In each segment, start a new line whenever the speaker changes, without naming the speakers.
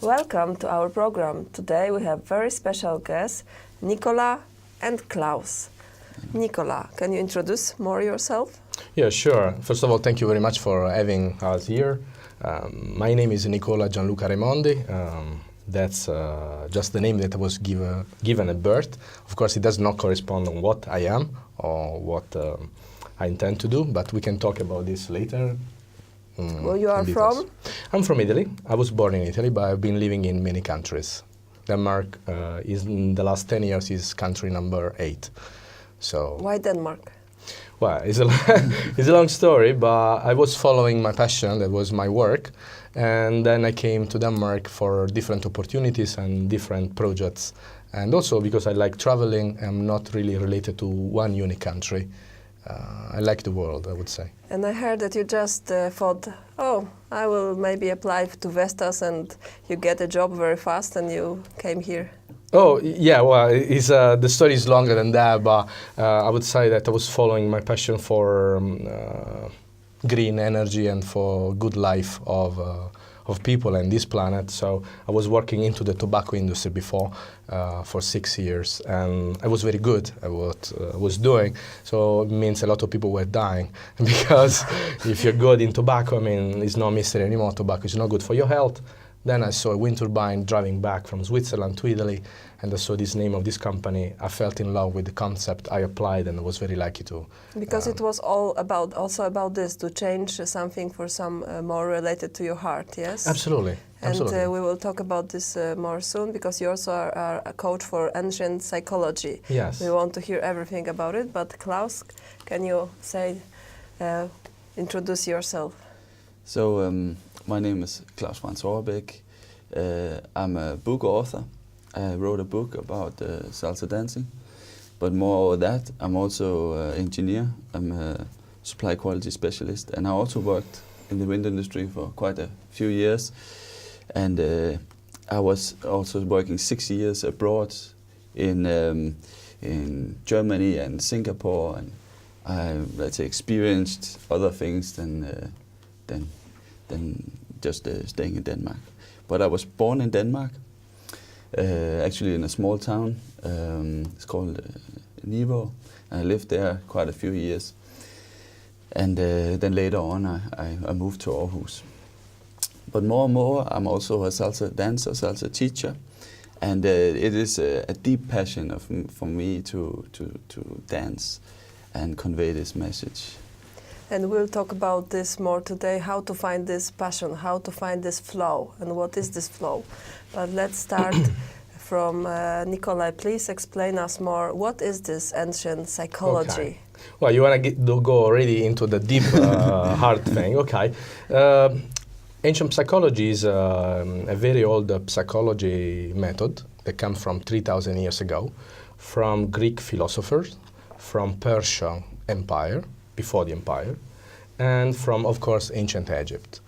Welcome to our program. Today we have very special guests, Nicola and Klaus. Nicola, can you introduce more yourself?
Yeah, sure. First of all, thank you very much for having us here. My name is Nicola Gianluca Raimondi. That's just the name that was given at birth. Of course, it does not correspond on what I am or what I intend to do, but we can talk about this later.
Where you are from?
I'm from Italy. I was born in Italy, but I've been living in many countries. Denmark is, in the last 10 years, is country number 8. So.
Why Denmark?
Well, it's a long story, but I was following my passion, that was my work, and then I came to Denmark for different opportunities and different projects. And also because I like traveling, I'm not really related to one unique country. I like the world, I would say.
And I heard that you just thought, oh, I will maybe apply to Vestas, and you get a job very fast and you came here.
Oh, yeah, well, the story is longer than that, but I would say that I was following my passion for green energy and for good life of people and this planet. So I was working into the tobacco industry before for 6 years, and I was very good at what I was doing. So it means a lot of people were dying because if you're good in tobacco, I mean, it's no mystery anymore. Tobacco is not good for your health. Then I saw a wind turbine driving back from Switzerland to Italy, and I saw this name of this company. I felt in love with the concept. I applied, and I was very lucky to.
Because it was also about this, to change something for some more related to your heart, yes?
Absolutely.
And
Absolutely.
we will talk about this more soon, because you also are a coach for ancient psychology.
Yes.
We want to hear everything about it, but Klaus, can you introduce yourself?
So, my name is Klaus Franz Overbeck. I'm a book author. I wrote a book about salsa dancing. But more than that, I'm also an engineer. I'm a supply quality specialist. And I also worked in the wind industry for quite a few years. And I was also working 6 years abroad in Germany and Singapore. And I, let's say, experienced other things than just staying in Denmark. But I was born in Denmark, actually in a small town. It's called Niveau. I lived there quite a few years. And then later on I moved to Aarhus. But more and more I'm also a salsa dancer, salsa teacher. And it is a deep passion for me to dance and convey this message.
And we'll talk about this more today, how to find this passion, how to find this flow, and what is this flow. But let's start from Nikolai. Please explain us more, what is this ancient psychology?
Okay. Well, you want to go already into the deep hard thing, okay. Ancient psychology is a very old psychology method that comes from 3,000 years ago, from Greek philosophers, from Persian Empire, before the empire, and from, of course, ancient Egypt.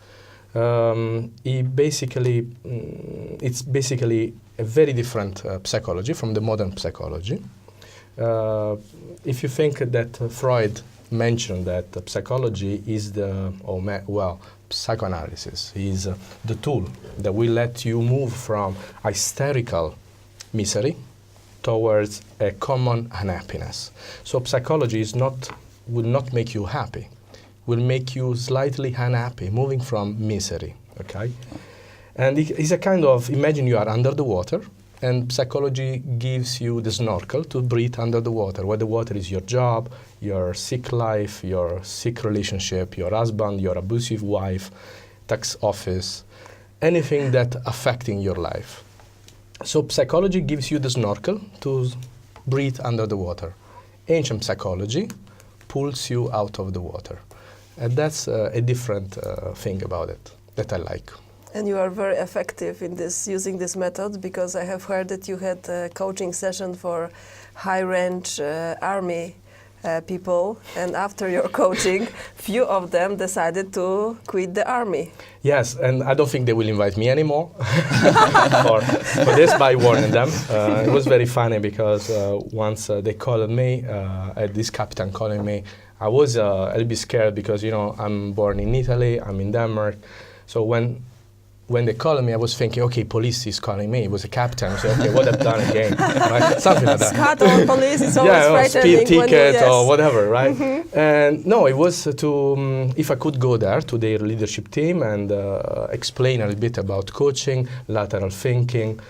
It's basically a very different psychology from the modern psychology. If you think that Freud mentioned that psychology is psychoanalysis is the tool that will let you move from hysterical misery towards a common unhappiness. So psychology will not make you happy, will make you slightly unhappy, moving from misery, okay? And it's a kind of, imagine you are under the water, and psychology gives you the snorkel to breathe under the water, where the water is your job, your sick life, your sick relationship, your husband, your abusive wife, tax office, anything that affecting your life. So psychology gives you the snorkel to breathe under the water. Ancient psychology pulls you out of the water. And that's a different thing about it that I like.
And you are very effective in using this method, because I have heard that you had a coaching session for high-range army people, and after your coaching, few of them decided to quit the army.
Yes, and I don't think they will invite me anymore for this by warning them. It was very funny because once they called me, this captain calling me, I was a little bit scared because, you know, I'm born in Italy, I'm in Denmark. So when when they called me, I was thinking, okay, police is calling me. It was a captain. I said, okay, what I've done again, right? Something like that.
SCAT or police is always
Yeah, or
frightening.
speed ticket
yes.
or whatever, right? And no, it was to, if I could go there to their leadership team and explain a little bit about coaching, lateral thinking,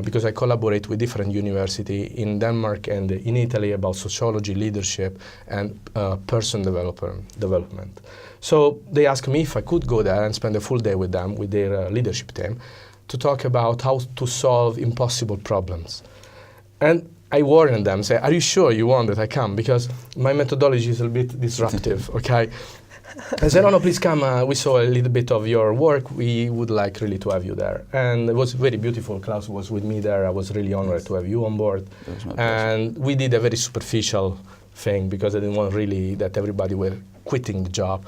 because I collaborate with different universities in Denmark and in Italy about sociology, leadership, and person development. So they asked me if I could go there and spend a full day with them, with their leadership team, to talk about how to solve impossible problems. And I warned them, say, are you sure you want that I come? Because my methodology is a bit disruptive, okay? I said, no, please come. We saw a little bit of your work. We would like really to have you there. And it was very beautiful. Klaus was with me there. I was really honored to have you on board. And we did a very superficial thing because I didn't want really that everybody were quitting the job.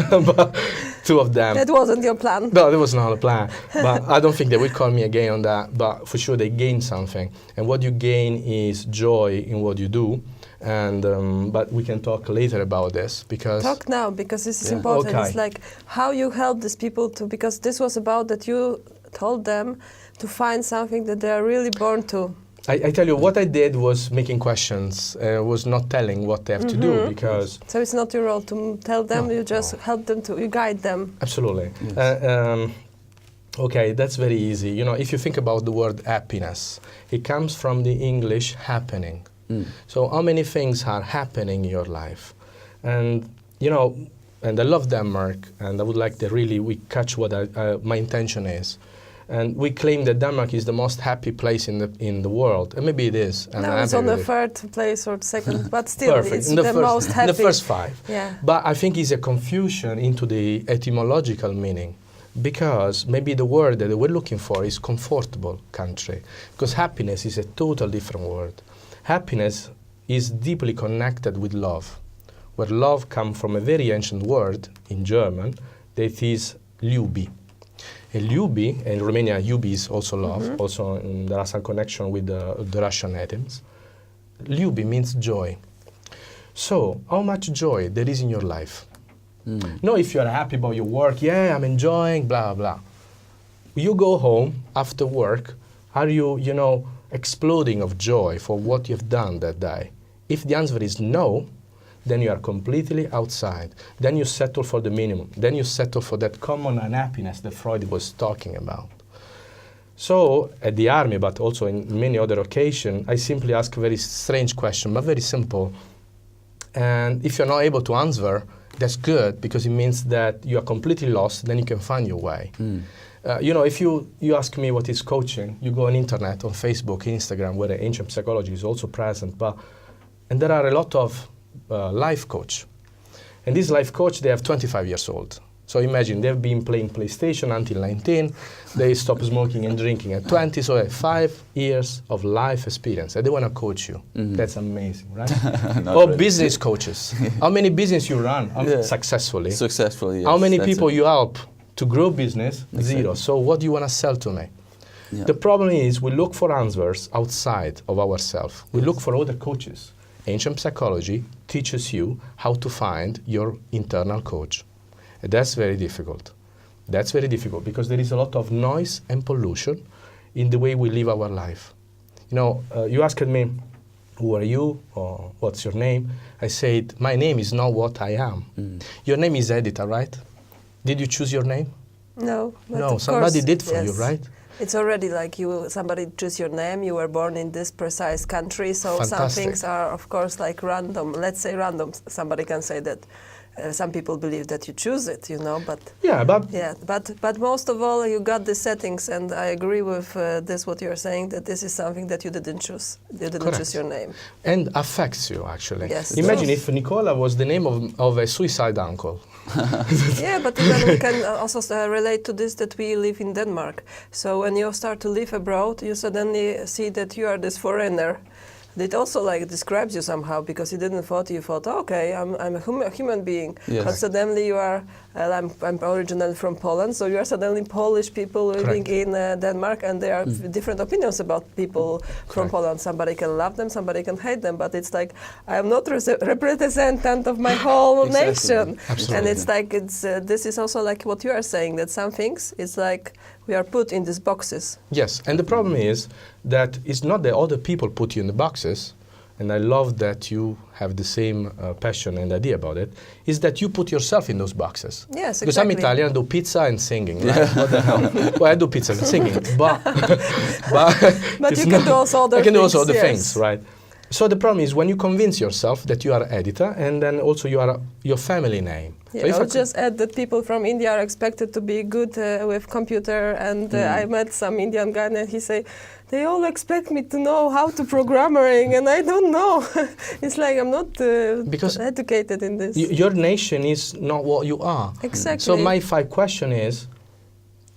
But two of them.
That wasn't your plan.
No, that was not a plan. But I don't think they will call me again on that. But for sure they gain something. And what you gain is joy in what you do. And but we can talk later about this because
talk now because this is important.
Okay.
It's like how you help these people to, because this was about that you told them to find something that they are really born to.
I tell you, what I did was making questions, was not telling what they have to do because...
So it's not your role to tell them, you just help them to, you guide them.
Absolutely.
Yes.
Okay, that's very easy. You know, if you think about the word happiness, it comes from the English happening. So how many things are happening in your life? And, you know, and I love Denmark, and I would like to really, we catch what my intention is. And we claim that Denmark is the most happy place in the world, and maybe it is. And
no, it's on the third place or second, but still it's the most happy.
In the first five.
Yeah.
But I think it's a confusion into the etymological meaning, because maybe the word that we're looking for is comfortable country, because happiness is a total different word. Happiness is deeply connected with love, where love comes from a very ancient word in German that is ljubi. And ljubi, in Romania, ljubi is also love, also there are some connection with the Russian natives. Ljubi means joy. So, how much joy there is in your life? Not if you're happy about your work, yeah, I'm enjoying, blah, blah. You go home after work, are you, you know, exploding of joy for what you've done that day? If the answer is no, then you are completely outside. Then you settle for the minimum. Then you settle for that common unhappiness that Freud was talking about. So at the army, but also in many other occasions, I simply ask a very strange question, but very simple. And if you're not able to answer, that's good, because it means that you are completely lost, then you can find your way. You know, if you ask me what is coaching, you go on internet, on Facebook, Instagram, where ancient psychology is also present, and there are a lot of life coach. And this life coach, they have 25 years old. So imagine, they've been playing PlayStation until 19, they stop smoking and drinking at 20, so they have 5 years of life experience, and they want to coach you. That's amazing, right? Or really. Business coaches. How many business you run successfully?
Successfully, yes.
How many people you help to grow business? Exactly. 0. So what do you want to sell to me? Yeah. The problem is we look for answers outside of ourselves. We look for other coaches. Ancient psychology teaches you how to find your internal coach. And that's very difficult. That's very difficult because there is a lot of noise and pollution in the way we live our life. You know, you asked me, who are you, or what's your name? I said, my name is not what I am. Your name is Edita, right? Did you choose your name?
No. But
no, somebody did for you, right?
It's already like somebody choose your name, you were born in this precise country, so
Fantastic.
Some things are, of course, like random. Let's say random. Somebody can say that. Some people believe that you choose it, you know, but...
Yeah, but...
but most of all, you got the settings, and I agree with this, what you're saying, that this is something that you didn't choose. You didn't choose your name.
And affects you, actually.
Yes.
Imagine if Nicola was the name of a suicide uncle.
Yeah, but then we can also relate to this, that we live in Denmark. So when you start to live abroad, you suddenly see that you are this foreigner. It also like describes you somehow, because you didn't thought, you thought, okay, I'm a human being.
Yes.
But suddenly you are, I'm originally from Poland, so you are suddenly Polish people living
Correct.
in Denmark, and there are different opinions about people from
Correct.
Poland. Somebody can love them, somebody can hate them, but it's like, I am not representative of my whole
Exactly.
nation.
Absolutely.
And it's like, this is also like what you are saying, that some things, it's like, we are put in these boxes.
Yes, and the problem is that it's not that other people put you in the boxes, and I love that you have the same passion and idea about it, is that you put yourself in those boxes.
Yes,
Because I'm
exactly.
Italian, I do pizza and singing, right? What the hell? Well, I do pizza and singing, but
But
it's
you can do also other
I can do also
things,
other
yes.
things, right? So the problem is when you convince yourself that you are an editor, and then also you are your family name.
Yeah,
So if
I
I
would
could-
just add that people from India are expected to be good with computer, and I met some Indian guy and he say, they all expect me to know how to programming, and I don't know. It's like I'm not
Because
educated in this.
your nation is not what you are.
Exactly.
So my 5 question is,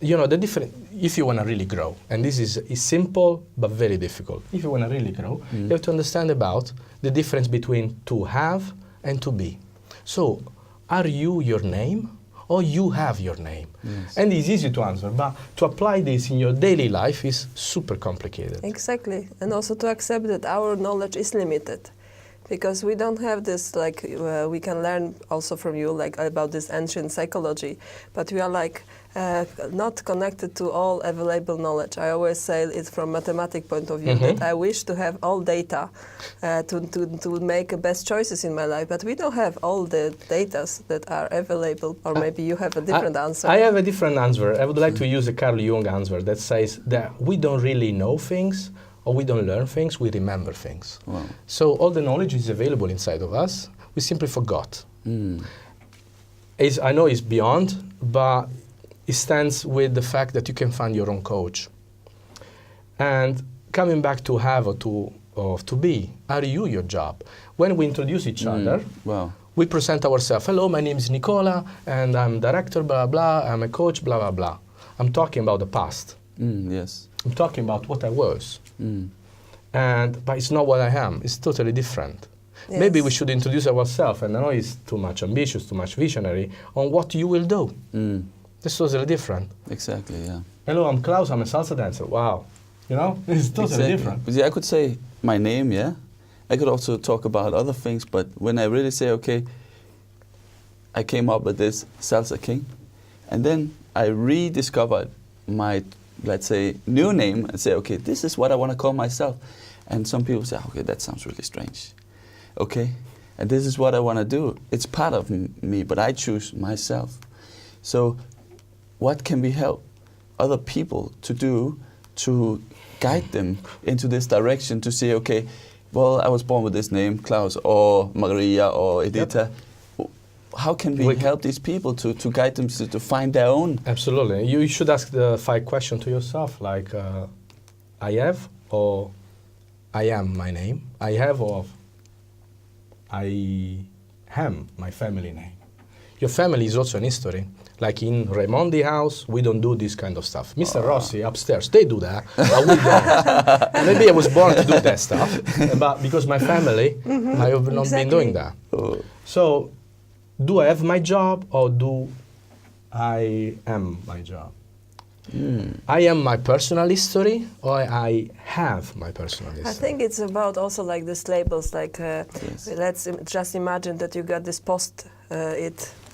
the different, if you want to really grow, and this is simple but very difficult. If you want to really grow, you have to understand about the difference between to have and to be. So, are you your name, or you have your name?
Yes.
And it's easy to answer, but to apply this in your daily life is super complicated.
Exactly, and also to accept that our knowledge is limited, because we don't have this, like, we can learn also from you, like, about this ancient psychology, but we are like not connected to all available knowledge. I always say it from mathematic point of view, that I wish to have all data to make best choices in my life, but we don't have all the data that are available, or maybe you have a different answer.
I have a different answer. I would like to use a Carl Jung answer that says that we don't really know things, or we don't learn things, we remember things.
Wow.
So all the knowledge is available inside of us, we simply forgot. I know it's beyond, but it stands with the fact that you can find your own coach. And coming back to have or to be, are you your job? When we introduce each other,
Wow.
we present ourselves. Hello, my name is Nicola, and I'm director, blah, blah, I'm a coach, blah, blah, blah. I'm talking about the past.
Yes.
I'm talking about what I was.
Mm.
But it's not what I am. It's totally different.
Yes.
Maybe we should introduce ourselves, and I know it's too much ambitious, too much visionary, on what you will do.
Mm.
It's totally different.
Exactly, yeah.
Hello, I'm Klaus, I'm a salsa dancer. Wow. It's totally
Exactly.
different.
But yeah, I could say my name, yeah. I could also talk about other things, but when I really say, okay, I came up with this Salsa King, and then I rediscovered my, let's say, new name and say, okay, this is what I want to call myself. And some people say, okay, that sounds really strange. Okay, and this is what I want to do. It's part of me, but I choose myself. So what can we help other people to do to guide them into this direction to say, okay, well, I was born with this name, Klaus, or Maria, or Edita. How can we help these people to guide them to find their own?
Absolutely. You should ask the 5 questions to yourself, like, I have, or I am my name. I have, or I am my family name. Your family is also an history. Like in Raimondi house, we don't do this kind of stuff. Mr. Rossi upstairs, they do that, but we don't. And maybe I was born to do that stuff, but because my family, I have not been doing that. So, do I have my job, or do I am my job? I am my personal history, or I have my personal history?
I think it's about also like these labels, like let's just imagine that you got this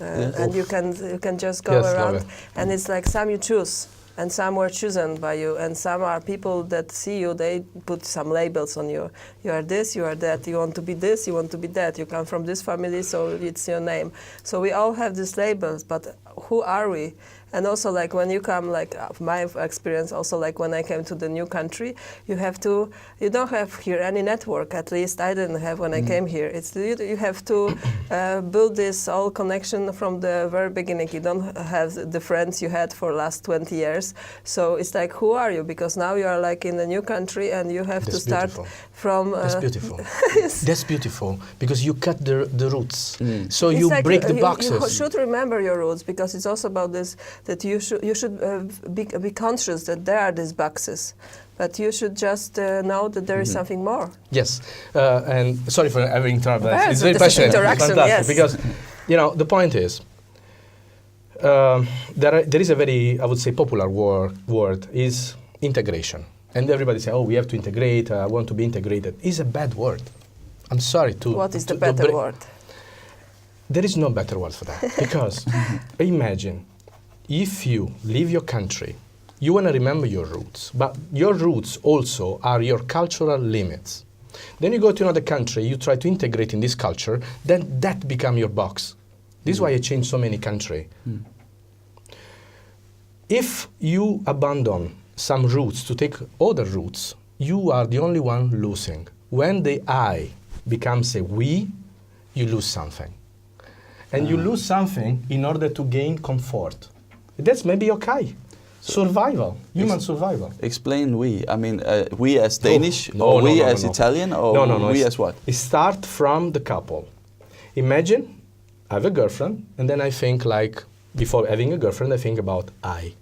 and you can just go around, and it's like some you choose, and some were chosen by you, and some are people that see you, they put some labels on you. You are this, you are that, you want to be this, you want to be that, you come from this family, so it's your name. So we all have these labels, but who are we? And also, like, when you come, like, my experience, also, like, when I came to the new country, you don't have here any network, at least I didn't have when I came here. You have to build this all connection from the very beginning. You don't have the friends you had for last 20 years. So it's like, who are you? Because now you are, like, in a new country, and you have to start from...
That's beautiful.
Yes.
That's beautiful, because you cut the roots. So
It's
you
like
break the
you
boxes.
should remember your roots, because it's also about this, that you should be conscious that there are these boxes, But you should just know that there is something more.
Yes, and sorry for having interrupted.
Yes,
It's very
this
passionate.
interaction,
Fantastic,
yes.
because the point is there is a very, I would say, popular word is integration, and everybody say, "Oh, we have to integrate. I want to be integrated." It's a bad word. I'm sorry to.
What is the better word?
There is no better word for that because imagine if you leave your country. You want to remember your roots, but your roots also are your cultural limits. Then you go to another country, you try to integrate in this culture, then that becomes your box. This is why I changed so many countries. If you abandon some roots to take other roots, you are the only one losing. When the I becomes a we, you lose something. And you lose something in order to gain comfort. That's maybe okay. Survival, human survival.
Explain we. I mean, we as Danish,
No,
or we
no,
as
no.
Italian, or
No,
we as what?
It starts from the couple. Imagine I have a girlfriend, and then I think like, before having a girlfriend, I think about I.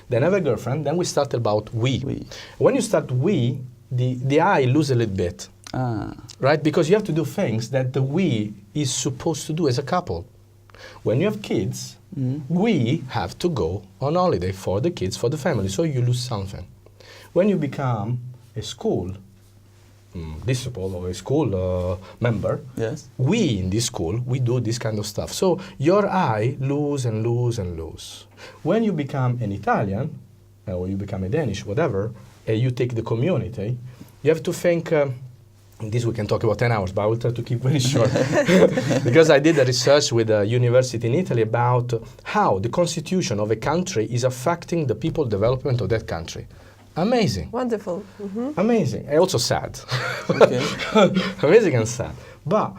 Then I have a girlfriend, then we start about we. When you start we, the I lose a little bit, right? Because you have to do things that the we is supposed to do as a couple. When you have kids, we have to go on holiday for the kids, for the family, so you lose something. When you become a school disciple or a school member,
Yes.
we in this school, we do this kind of stuff. So your I lose and lose and lose. When you become an Italian, or you become a Danish, whatever, you take the community, you have to think, this we can talk about 10 hours, but I will try to keep very short. Because I did a research with a university in Italy about how the constitution of a country is affecting the people development of that country. Amazing.
Wonderful.
Amazing. And also sad.
Okay.
Amazing and sad. But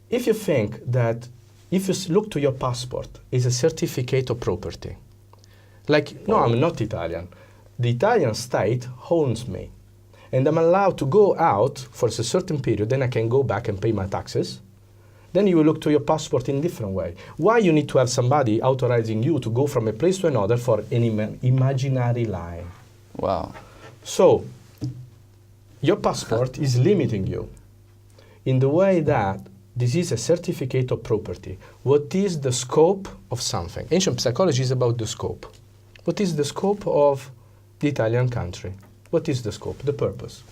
if you think that if you look to your passport, it's a certificate of property. Like, no, I'm not Italian. The Italian state owns me. And I'm allowed to go out for a certain period, then I can go back and pay my taxes. Then you will look to your passport in a different way. Why you need to have somebody authorizing you to go from a place to another for an imaginary line?
Wow.
So, your passport is limiting you in the way that this is a certificate of property. What is the scope of something? Ancient psychology is about the scope. What is the scope of the Italian country? What is the scope, the purpose?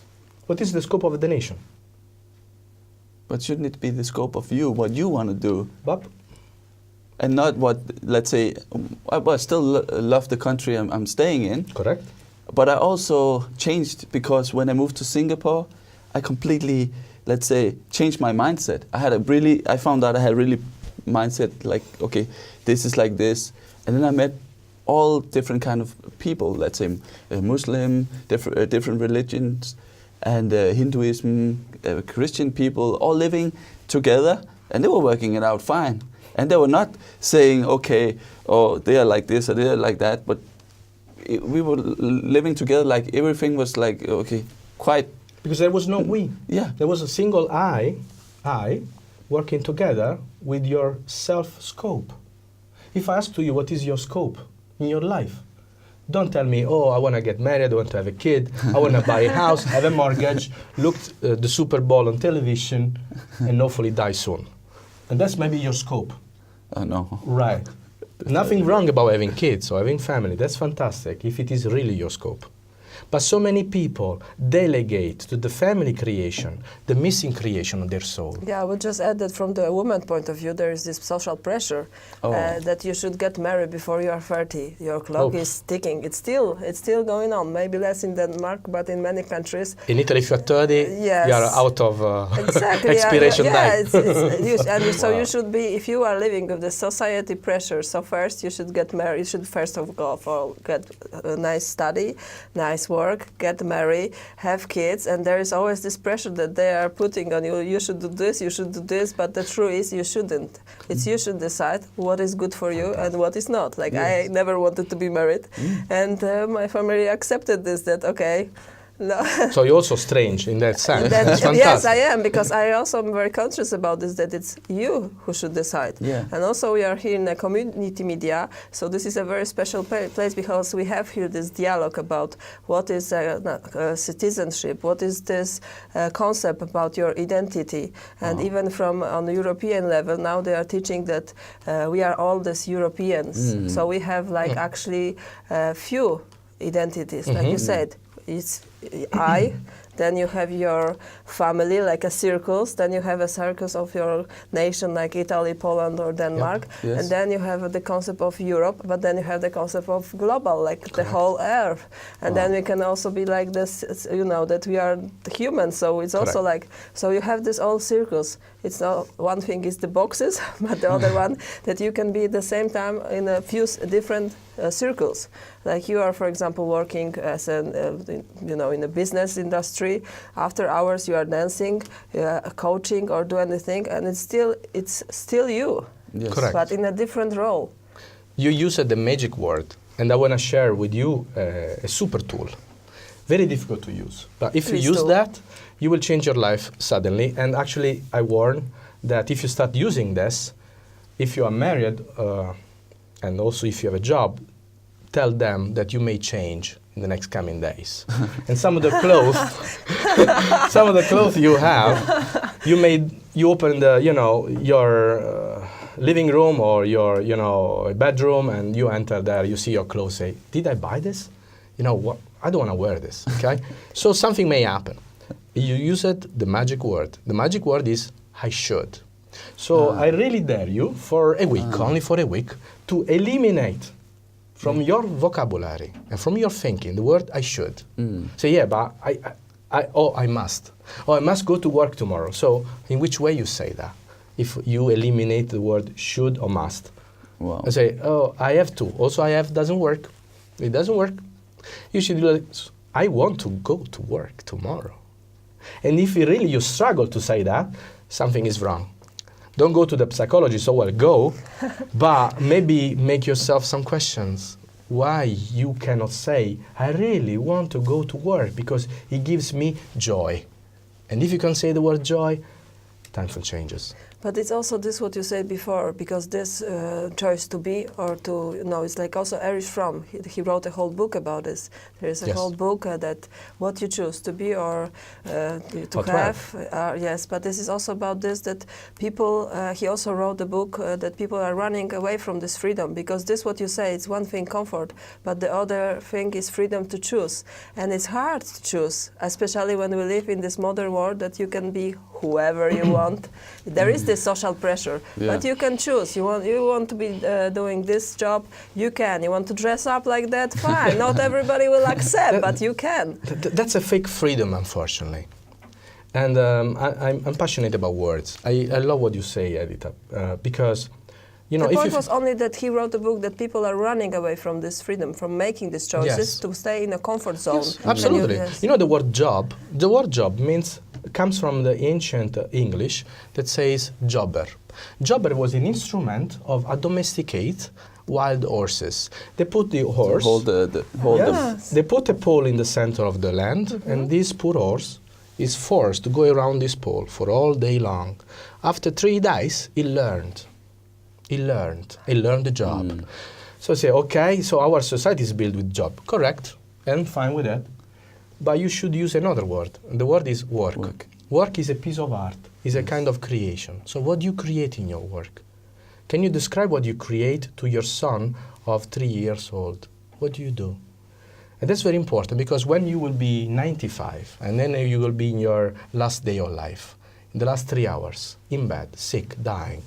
What is the scope of the nation?
But shouldn't it be the scope of you, what you want to do?
Bob?
And not what, let's say, I still love the country I'm staying in.
Correct.
But I also changed because when I moved to Singapore, I completely, let's say, changed my mindset. I found out I had really mindset like, okay, this is like this. And then I met all different kind of people, let's say Muslim, different religions, and Hinduism, Christian people, all living together, and they were working it out fine. And they were not saying, okay, oh, they are like this or they are like that, but we were living together like everything was like, okay, quite.
Because there was no we.
Yeah.
There was a single I working together with your self-scope. If I ask to you, what is your scope in your life? Don't tell me, oh, I want to get married, I want to have a kid, I want to buy a house, have a mortgage, look the Super Bowl on television, and hopefully die soon. And that's maybe your scope.
No.
Right. Nothing wrong about having kids or having family. That's fantastic if it is really your scope. But so many people delegate to the family creation, the missing creation of their soul.
Yeah, I would just add that from the woman point of view, there is this social pressure that you should get married before you are 30. Your clock is ticking. It's still going on. Maybe less in Denmark, but in many countries.
In Italy, if you're 30,
yes.
you are out of expiration
date.
So
you should be, if you are living with the society pressure, so first you should get married. You should first of all get a nice study, nice work, get married, have kids, and there is always this pressure that they are putting on you. You should do this, but the truth is you shouldn't. It's you should decide what is good for you and what is not. Like, yes. I never wanted to be married, and my family accepted this, that okay, No.
So you're also strange in that sense.
That-
It's
yes,
fantastic.
I am, because I also am very conscious about this, that it's you who should decide.
Yeah.
And also we are here in a community media, so this is a very special place, because we have here this dialogue about what is citizenship, what is this concept about your identity. And even from on the European level, now they are teaching that we are all these Europeans. So we have like actually few identities, like you said. It's I, then you have your family, like a circles, then you have a circles of your nation, like Italy, Poland, or Denmark,
Yes.
and then you have the concept of Europe, but then you have the concept of global, like the whole earth, and then we can also be like this, you know, that we are humans, so it's also like, so you have this all circles. It's not, one thing is the boxes, but the other one, that you can be at the same time in a few different circles. Like you are, for example, working as an, you know, in a business industry. After hours, you are dancing, coaching, or do anything, and it's still you.
Yes.
Correct.
But in a different role.
You used the magic word, and I want to share with you a super tool. Very difficult to use, but if
Please
you use
do.
that, you will change your life suddenly. And actually, I warn that if you start using this, if you are married, and also if you have a job, tell them that you may change in the next coming days. And some of the clothes, some of the clothes you have, you open the, you know, your living room or your, you know, bedroom, and you enter there, you see your clothes, say, did I buy this? You know what? I don't want to wear this, okay? So something may happen. You use it, the magic word. The magic word is, I should. So I really dare you for a week, only for a week, to eliminate from your vocabulary and from your thinking the word I should. Say, yeah, but I must. Oh, I must go to work tomorrow. So in which way you say that? If you eliminate the word should or must.
Wow.
I say, oh, I have to. Also, I have doesn't work. It doesn't work. You should do like, I want to go to work tomorrow. And if you struggle to say that, something is wrong. Don't go to the psychologist, so well, go, but maybe make yourself some questions. Why you cannot say, I really want to go to work because it gives me joy. And if you can say the word joy, time for changes.
But it's also this what you said before, because this choice to be or to, you know, it's like also Erich Fromm. He wrote a whole book about this. There is a
Yes.
whole book that what you choose to be or to
Or to
have. Yes, but this is also about this, that people, he also wrote the book that people are running away from this freedom, because this what you say, it's one thing comfort, but the other thing is freedom to choose. And it's hard to choose, especially when we live in this modern world that you can be whoever you want. There is this social pressure, but you can choose. You want to be doing this job, you can. You want to dress up like that, fine. Not everybody will accept, but you can.
That's a fake freedom, unfortunately. And I'm passionate about words. I love what you say, Edita, because, you know,
The
if
point
you
was only that he wrote a book that people are running away from this freedom, from making these choices
Yes.
to stay in a comfort zone.
Yes, absolutely.
Yes.
You know the word job? The word job comes from the ancient English that says jobber. Jobber was an instrument of a domesticate wild horses. They put the horse. They put a pole in the center of the land, and this poor horse is forced to go around this pole for all day long. After 3 days, he learned the job. So say, okay, so our society is built with job. Correct, and fine with that. But you should use another word. The word is work. Work is a piece of art, is a kind of creation. So what do you create in your work? Can you describe what you create to your son of 3 years old? What do you do? And that's very important, because when you will be 95, and then you will be in your last day of life, in the last 3 hours, in bed, sick, dying,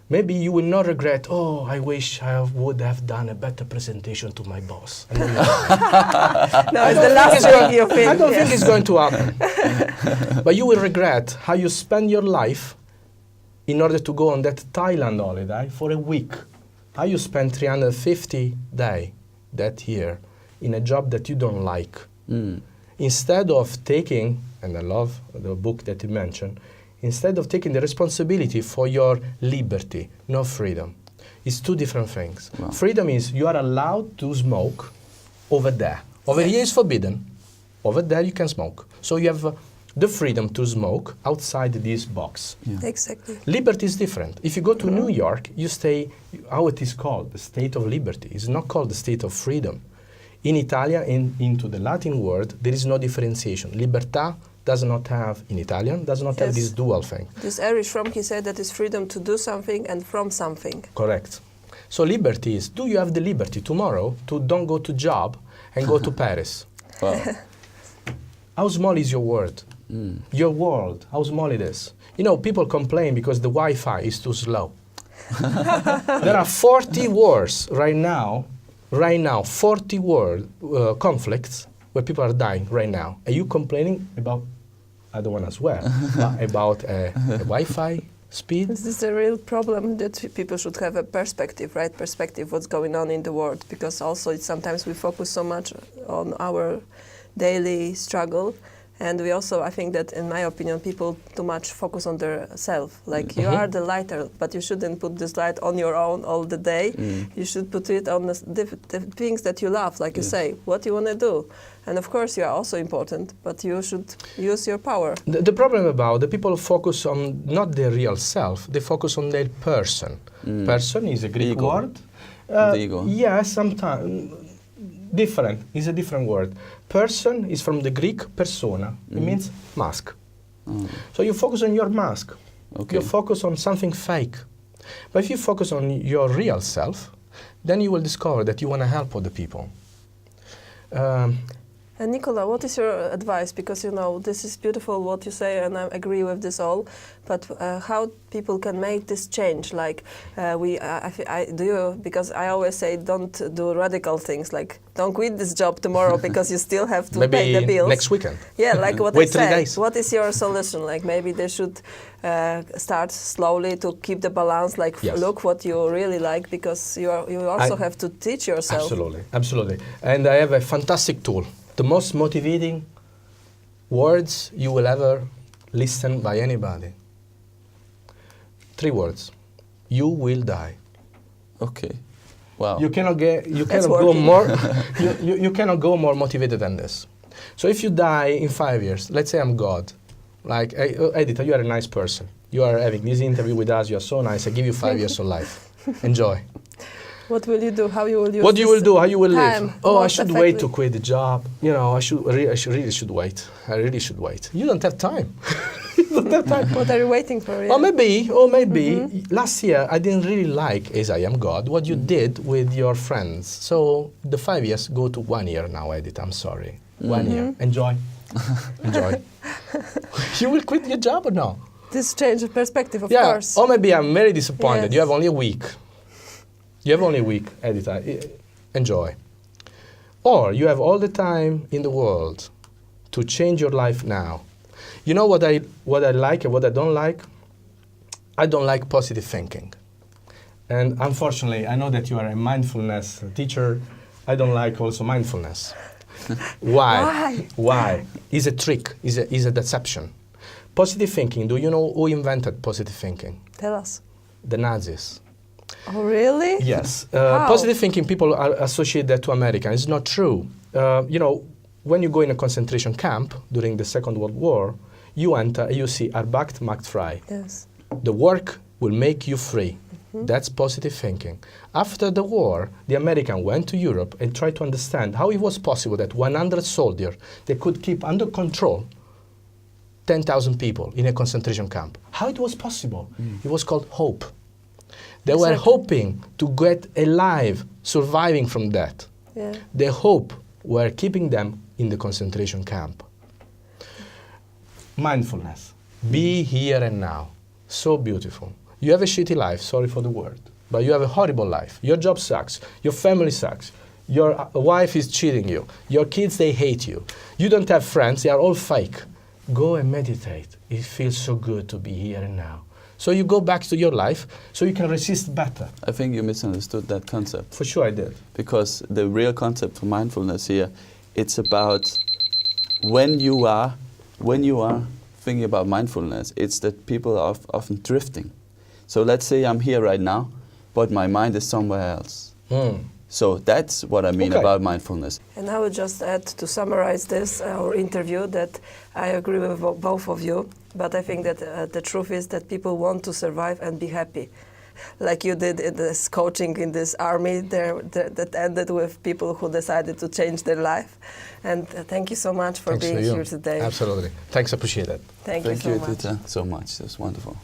maybe you will not regret, oh, I wish I would have done a better presentation to my boss. And then
No, it's the last thing you think.
I don't think it's going to happen. But you will regret how you spend your life in order to go on that Thailand holiday for a week. How you spend 350 days that year in a job that you don't like. Instead of taking, and I love the book that you mentioned, instead of taking the responsibility for your liberty, no freedom. It's two different things. Wow. Freedom is you are allowed to smoke over there. Over here is forbidden. Over there you can smoke. So you have the freedom to smoke outside this box.
Yeah.
Exactly.
Liberty is different. If you go to New York, you stay, how it is called, the state of liberty. It's not called the state of freedom. In Italian, into the Latin word, there is no differentiation. Libertà does not have, in Italian, does not have this dual thing.
This Erich Fromke said that it's freedom to do something and from something.
Correct. So liberty is, do you have the liberty tomorrow to don't go to job and go to Paris?
Wow.
How small is your world? Your world, how small it is. You know, people complain because the Wi-Fi is too slow. There are 40 wars right now, 40 conflicts where people are dying right now. Are you complaining about, I don't want to swear, about a Wi-Fi speed?
This is a real problem that people should have a perspective, right? Perspective, what's going on in the world, because also it's sometimes we focus so much on our daily struggle. And we also, I think that, in my opinion, people too much focus on their self. Like, you are the lighter, but you shouldn't put this light on your own all the day. You should put it on the things that you love, like you say, what you want to do. And of course, you are also important, but you should use your power.
The problem about the people focus on not their real self, they focus on their person. Person is a Greek
Ego.
word.
The ego.
Yes, sometimes. Different, is a different word. Person is from the Greek persona. It means mask. So you focus on your mask.
Okay.
You focus on something fake. But if you focus on your real self, then you will discover that you want to help other people.
And Nicola, what is your advice? Because, you know, this is beautiful what you say, and I agree with this all. But how people can make this change? Like, do you? Because I always say, don't do radical things. Like, don't quit this job tomorrow because you still have to pay the bills.
Next weekend.
Yeah, like what
Wait
I said.
3 days.
What is your solution? Like, maybe they should start slowly to keep the balance. Like,
Yes.
look what you really like, because you also have to teach yourself.
Absolutely, absolutely. And I have a fantastic tool. The most motivating words you will ever listen by anybody. 3 words. You will die.
Okay. Wow.
You cannot go
working.
more. you cannot go more motivated than this. So if you die in 5 years, let's say I'm God, like Edita, you are a nice person. You are having this interview with us. You are so nice. I give you 5 years of life. Enjoy.
What will you do? How you will use
What you will do? How you will live?
time
Oh, I
most
should wait to quit the job. You know, I really should wait. I really should wait. You don't have time. You don't have time.
What are you waiting for?
Or maybe, last year I didn't really like, as I am God, what you did with your friends. So the 5 years go to 1 year now, Edith. I'm sorry. 1 year. Enjoy. Enjoy. You will quit your job or no?
This change of perspective, of
Yeah.
course.
Or maybe I'm very disappointed.
Yes.
You have only a week. You have only a week, Edita. Enjoy. Or you have all the time in the world to change your life now. You know what I like and what I don't like? I don't like positive thinking. And unfortunately, I know that you are a mindfulness teacher. I don't like also mindfulness. Why? Why? It's a trick. It's a deception. Positive thinking. Do you know who invented positive thinking?
Tell us.
The Nazis.
Oh, really?
Yes.
How?
Positive thinking, people associate that to America. It's not true. You know, when you go in a concentration camp during the Second World War, you enter, you see, Arbeit macht frei.
Yes.
The work will make you free. That's positive thinking. After the war, the Americans went to Europe and tried to understand how it was possible that 100 soldiers, they could keep under control 10,000 people in a concentration camp. How it was possible? It was called hope. They were hoping to get alive, surviving from that.
Yeah.
The hope were keeping them in the concentration camp. Mindfulness. Be here and now. So beautiful. You have a shitty life, sorry for the word, but you have a horrible life. Your job sucks. Your family sucks. Your wife is cheating you. Your kids, they hate you. You don't have friends. They are all fake. Go and meditate. It feels so good to be here and now. So you go back to your life so you can resist better.
I think you misunderstood that concept.
For sure I did.
Because the real concept for mindfulness here, it's about when you are thinking about mindfulness, it's that people are often drifting. So let's say I'm here right now, but my mind is somewhere else. So that's what I mean about mindfulness.
And I would just add, to summarize this, our interview, that I agree with both of you, but I think that the truth is that people want to survive and be happy. Like you did in this coaching in this army that ended with people who decided to change their life. And thank you so much for being here today.
Absolutely. Thanks, appreciate it.
Thank you so much.
Thank you, Tita, so much. It was wonderful.